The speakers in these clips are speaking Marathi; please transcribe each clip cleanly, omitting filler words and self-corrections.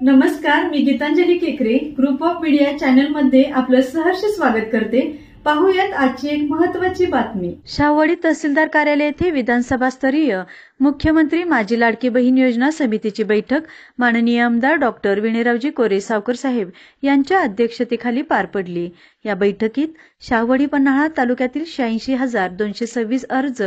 नमस्कार, मी गीतांजली केकरे ग्रुप ऑफ मीडिया चॅनल मध्ये आपलं सहर्ष स्वागत करते। पाहूयात आजची एक महत्त्वाची बातमी। शाहवाडी तहसीलदार कार्यालय येथे विधानसभा स्तरीय मुख्यमंत्री माझी लाडकी बहीण योजना समितीची बैठक माननीय आमदार डॉक्टर विणेरावजी कोरे सावकर साहेब यांच्या अध्यक्षतेखाली पार पडली। या बैठकीत शाहवाडी पन्हाळा तालुक्यातील 86,226 अर्ज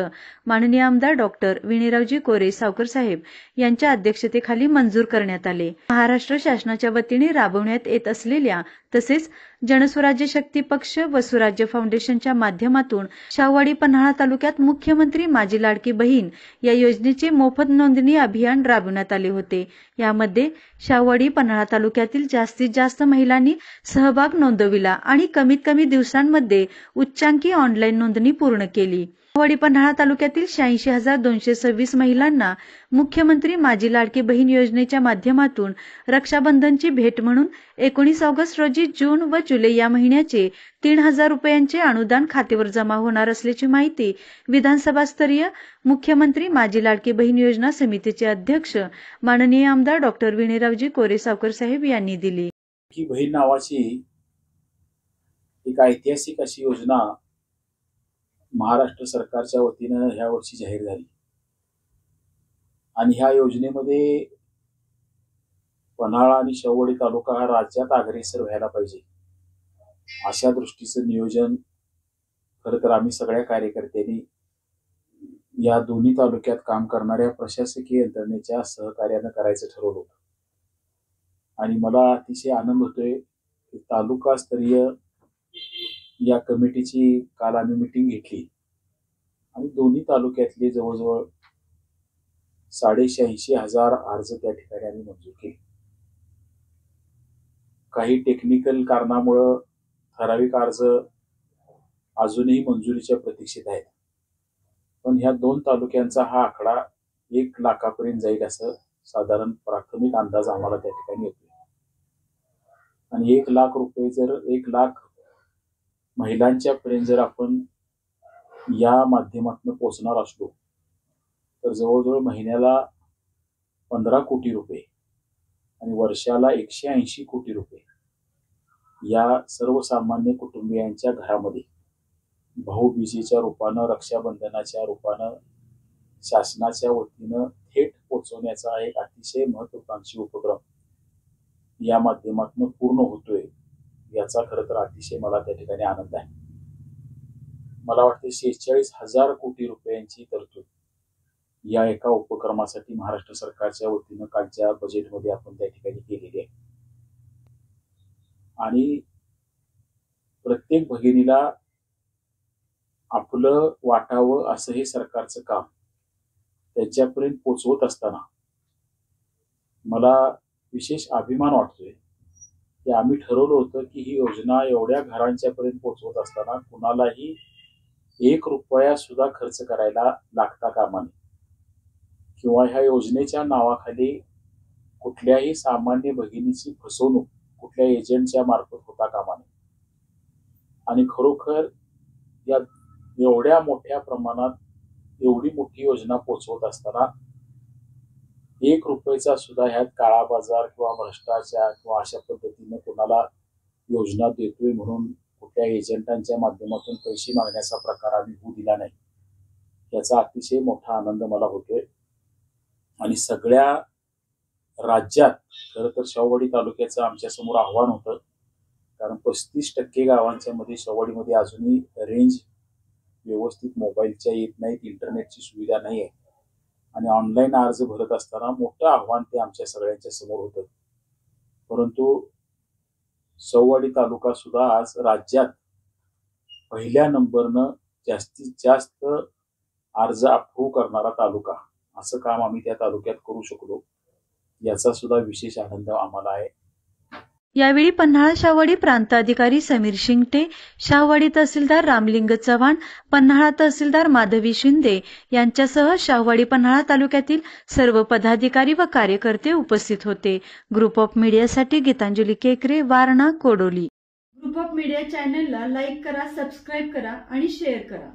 माननीय आमदार डॉक्टर विणेरावजी कोरे सावकर साहेब यांच्या अध्यक्षतेखाली मंजूर करण्यात आले। महाराष्ट्र शासनाच्या वतीने राबवण्यात येत असलेल्या तसेच जनस्वराज्य शक्ती पक्ष व स्वराज्य फाउंडेशनच्या माध्यमातून शाहवाडी पन्हाळा तालुक्यात मुख्यमंत्री माझी लाडकी बहीण या योजनेचे मोफत नोंदणी अभियान राबवण्यात आले होते। यामध्ये शाहवाडी पन्हाळा तालुक्यातील जास्तीत जास्त महिलांनी सहभाग नोंदविला आणि कमीत कमी दिवसांमध्ये उच्चांकी ऑनलाईन नोंदणी पूर्ण केली। शाहवाडी पन्हाळा तालुक्यातील 86,226 महिलांना मुख्यमंत्री माझी लाडकी बहीण योजनेच्या माध्यमातून रक्षाबंधनची भेट म्हणून 19 ऑगस्ट रोजी जून व जुलै या महिन्याचे 3,000 रुपयांचे अनुदान खात्यावर जमा होणार असल्याची माहिती विधानसभा स्तरीय मुख्यमंत्री माझी लाडकी बहीण योजना समितीचे अध्यक्ष माननीय आमदार डॉक्टर विणेरावजी कोरे सावकर साहेब यांनी दिली। की बहीण नावाची एक ऐतिहासिक अशी योजना महाराष्ट्र सरकारच्या वतीने ह्या वर्षी जाहीर झाली आणि ह्या योजनेमध्ये पन्हाळा आणि शाहवाडी तालुका हा राज्यात अग्रेसर व्हायला पाहिजे अशा दृष्टीचं नियोजन खरं तर आम्ही सगळ्या कार्यकर्त्यांनी या दोन्ही तालुक्यात काम करणाऱ्या प्रशासकीय यंत्रणेच्या सहकार्याने करायचं ठरवलं होतं। आणि मला अतिशय आनंद होतोय की तालुका स्तरीय या कमिटीची काल आम्ही मीटिंग घेतली आणि दोन्ही तालुक्यातले जवळजवळ 86,500 अर्ज त्या ठिकाणी आम्ही मंजूर केले। काही टेक्निकल कारणामुळे ठराविक अर्ज अजूनही मंजुरीच्या प्रतीक्षेत आहेत, पण ह्या दोन तालुक्यांचा हा आकडा 1 लाखापर्यंत जाईल असं साधारण प्राथमिक अंदाज आम्हाला त्या ठिकाणी येतो। आणि 1 लाख रुपये जर 1 लाख महिलांच्या पर्यंत जर आपण या माध्यमातून पोहोचणार असलो तर जवळजवळ महिन्याला 15 कोटी रुपये आणि वर्षाला 180 कोटी रुपये या सर्वसामान्य कुटुंबियांच्या घरामध्ये भाऊबीजेच्या रूपानं रक्षाबंधनाच्या रूपानं शासनाच्या वतीनं थेट पोहोचवण्याचा एक अतिशय महत्त्वाकांक्षी उपक्रम या माध्यमातून पूर्ण होतोय याचा खरं तर अतिशय मला त्या ठिकाणी आनंद आहे। मला वाटते 46,000 कोटी रुपयांची तरतूद या एका उपक्रमासाठी महाराष्ट्र सरकारच्या वतीनं कालच्या बजेटमध्ये आपण त्या ठिकाणी केलेली आहे। आणि प्रत्येक भगिनीला आपलं वाटावं असं हे सरकारचं काम त्यांच्यापर्यंत पोहोचवत असताना मला विशेष अभिमान वाटतोय की आम्ही ठरवलं होतं की ही योजना एवढ्या घरांच्या पर्यंत पोहोचवत असताना कुणालाही 1 रुपया सुद्धा खर्च करायला लागता कामा नये किंवा ह्या योजनेच्या नावाखाली कुठल्याही सामान्य भगिनीची फसवणूक कुठल्या एजंटच्या मार्फत होता कामा नये। आणि खरोखर या एवढ्या मोठ्या प्रमाणात एवढी मोठी योजना पोहोचवत असताना 1 रुपयाचा सुद्धा ह्यात काळा बाजार किंवा भ्रष्टाचार किंवा अशा पद्धतीने कोणाला योजना देतोय म्हणून कुठल्या एजंटांच्या माध्यमातून पैसे मागण्याचा प्रकार आम्ही होऊ दिला नाही याचा अतिशय मोठा आनंद मला होतोय। आणि सगळ्या राज्यात खरं तर शाहवाडी तालुक्याचं आमच्या समोर आव्हान होतं, कारण 35% गावांच्या मध्ये शाहवाडीमध्ये अजूनही रेंज व्यवस्थित मोबाईलच्या येत नाहीत, इंटरनेटची सुविधा नाही आहे आणि ऑनलाईन अर्ज भरत असताना मोठं आव्हान ते आमच्या सगळ्यांच्या समोर होतं। परंतु शाहवाडी तालुका सुद्धा आज राज्यात पहिल्या नंबरनं जास्तीत जास्त अर्ज अप्रूव्ह करणारा तालुका असं काम आम्ही त्या तालुक्यात करू शकलो याचा सुद्धा विशेष आनंद आम्हाला आहे। यावेळी पन्हाळा शाहवाडी प्रांत अधिकारी समीर शिंगटे, शाहवाडी तहसीलदार रामलिंग चव्हाण, पन्हाळा तहसीलदार माधवी शिंदे यांच्यासह शाहवाडी पन्हाळा तालुक्यातील सर्व पदाधिकारी व कार्यकर्ते उपस्थित होते। ग्रुप ऑफ मीडियासाठी गीतांजली केकरे, Warna, Kodoli. Group of media चॅनलला लाईक करा, सबस्क्राईब करा आणि शेअर करा।